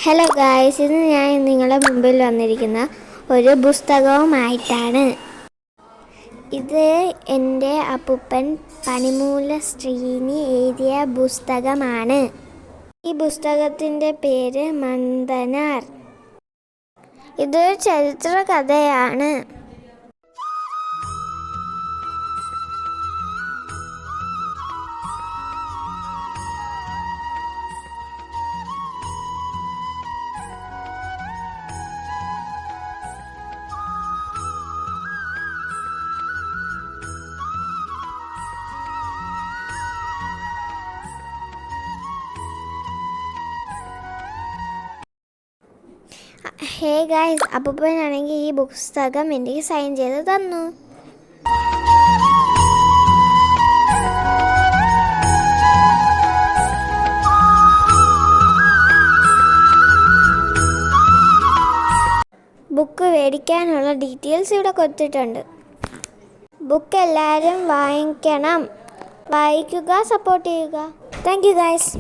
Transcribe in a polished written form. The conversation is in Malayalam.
ഹലോ ഗായ്സ്, ഇന്ന് ഞാൻ നിങ്ങളുടെ മുമ്പിൽ വന്നിരിക്കുന്ന ഒരു പുസ്തകവുമായിട്ടാണ്. ഇത് എൻ്റെ അപ്പൂപ്പൻ പനിമൂല ശ്രീനി എഴുതിയ പുസ്തകമാണ്. ഈ പുസ്തകത്തിൻ്റെ പേര് മന്ദനാർ. ഇതൊരു ചരിത്ര കഥയാണ്. ഹേ ഗായ്സ്, അപ്പൂപ്പനാണെങ്കിൽ ഈ പുസ്തകം എനിക്ക് സൈൻ ചെയ്ത് തന്നു. ബുക്ക് മേടിക്കാനുള്ള ഡീറ്റെയിൽസ് ഇവിടെ കൊടുത്തിട്ടുണ്ട്. ബുക്ക് എല്ലാവരും വാങ്ങിക്കണം, വായിക്കുക, സപ്പോർട്ട് ചെയ്യുക. Thank you guys.